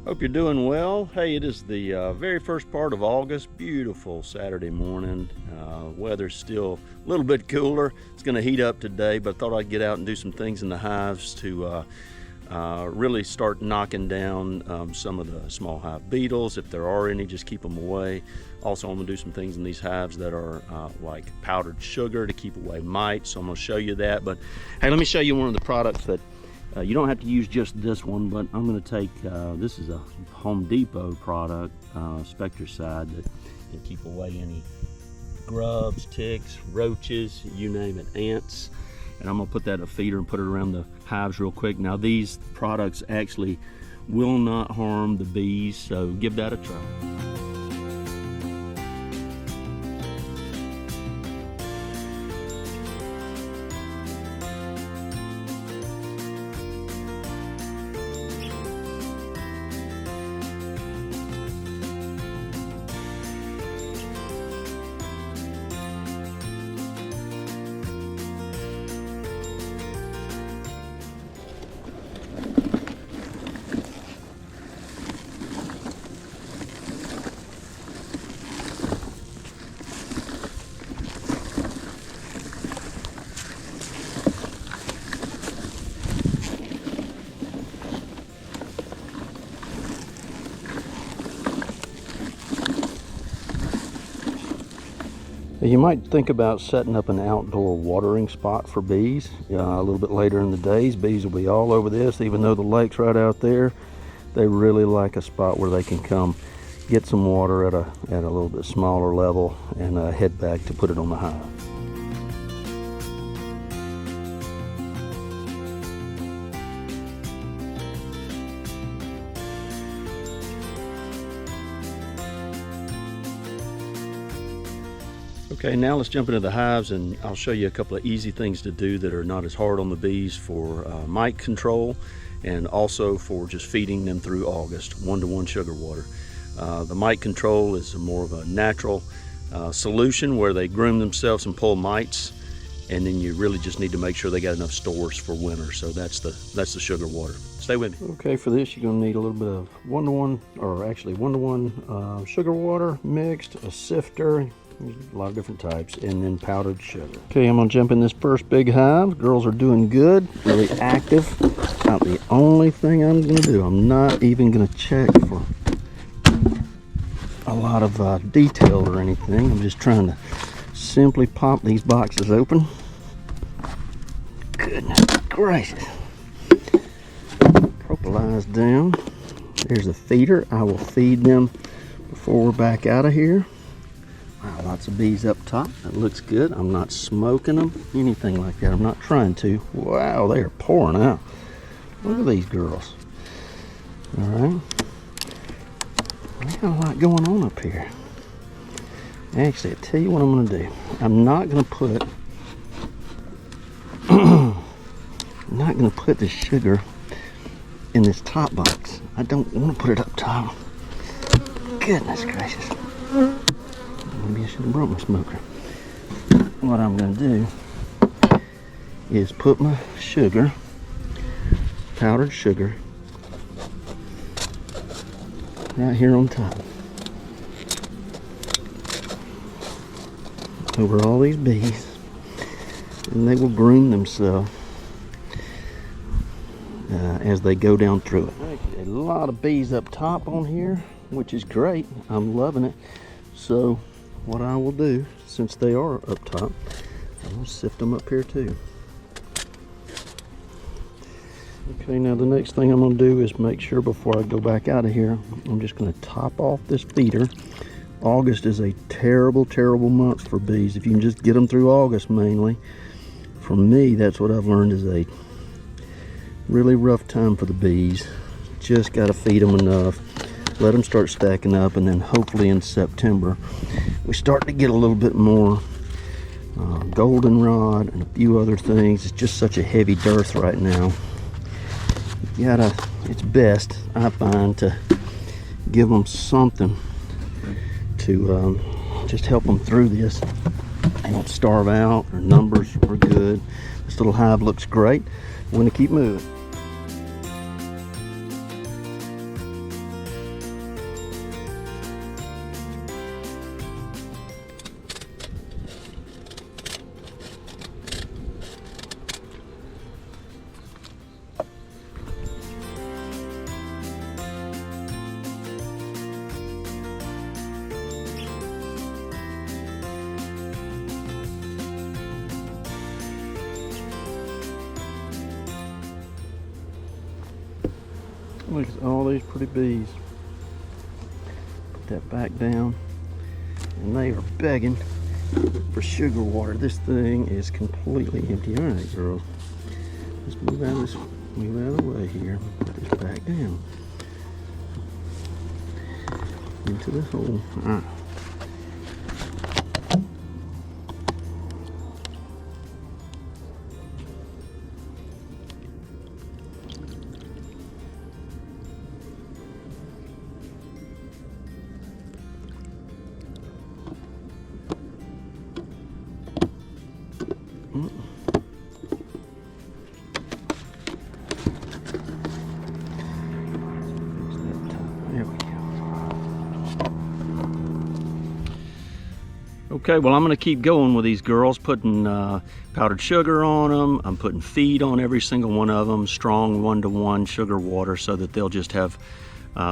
Hope you're doing well. Hey, it is the very first part of August. Beautiful Saturday morning. Weather's still a little bit cooler. It's going to heat up today, but I thought I'd get out and do some things in the hives to really start knocking down some of the small hive beetles. If there are any, just keep them away. Also, I'm going to do some things in these hives that are like powdered sugar to keep away mites. So I'm going to show you that. But hey, let me show you one of the products that you don't have to use just this one, but I'm going to take, this is a Home Depot product, Spectricide, that can keep away any grubs, ticks, roaches, you name it, ants. And I'm going to put that in a feeder and put it around the hives real quick. Now these products actually will not harm the bees, so give that a try. You might think about setting up an outdoor watering spot for bees. A little bit later in the days, bees will be all over this. Even though the lake's right out there, they really like a spot where they can come get some water at a little bit smaller level and head back to put it on the hive. Okay, now let's jump into the hives and I'll show you a couple of easy things to do that are not as hard on the bees for mite control and also for just feeding them through August, 1-to-1 sugar water. The mite control is more of a natural solution where they groom themselves and pull mites, and then you really just need to make sure they got enough stores for winter. So that's the sugar water. Stay with me. Okay, for this you're going to need a little bit of 1-to-1, or actually 1-to-1 sugar water mixed, a sifter. A lot of different types, and then powdered sugar. Okay, I'm gonna jump in this first big hive. Girls are doing good, really active. About the only thing I'm gonna do, I'm not even gonna check for a lot of detail or anything. I'm just trying to simply pop these boxes open. Goodness gracious. Propylize down. There's a feeder. I will feed them before we're back out of here. Wow, lots of bees up top. That looks good. I'm not smoking them, anything like that. I'm not trying to. Wow, they are pouring out. Look at these girls. All right. We got a lot going on up here. Actually, I'll tell you what I'm going to do. I'm not going to put the sugar in this top box. I don't want to put it up top. Goodness gracious. Maybe I should have brought my smoker. What I'm going to do is put my sugar, powdered sugar, right here on top. Over all these bees, and they will groom themselves as they go down through it. A lot of bees up top on here, which is great. I'm loving it. So what I will do, since they are up top, I'm going to sift them up here too. Okay, now the next thing I'm going to do is make sure before I go back out of here, I'm just going to top off this feeder. August is a terrible, terrible month for bees. If you can just get them through August mainly. For me, that's what I've learned is a really rough time for the bees. Just got to feed them enough. Let them start stacking up, and then hopefully in September we start to get a little bit more goldenrod and a few other things. It's just such a heavy dearth right now. You gotta, it's best, I find, to give them something to just help them through this. They don't starve out. Their numbers are good. This little hive looks great. I'm going to keep moving. Look at all these pretty bees. Put that back down. And they are begging for sugar water. This thing is completely empty. All right, girls. Let's move out of the way here. Put this back down. Into the hole. All right. Okay, well, I'm going to keep going with these girls, putting powdered sugar on them. I'm putting feed on every single one of them, strong 1-to-1 sugar water, so that they'll just have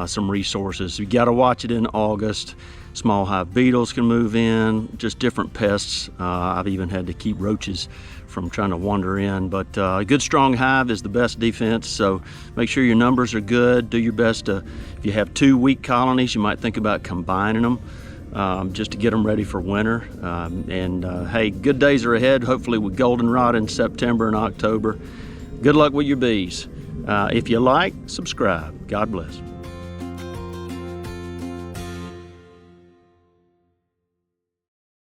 some resources. You got to watch it in August. Small hive beetles can move in, just different pests. I've even had to keep roaches from trying to wander in, but a good strong hive is the best defense, so make sure your numbers are good. Do your best to, if you have 2 weak colonies, you might think about combining them. Just to get them ready for winter. Hey, good days are ahead, hopefully with goldenrod in September and October. Good luck with your bees. If you like, subscribe. God bless.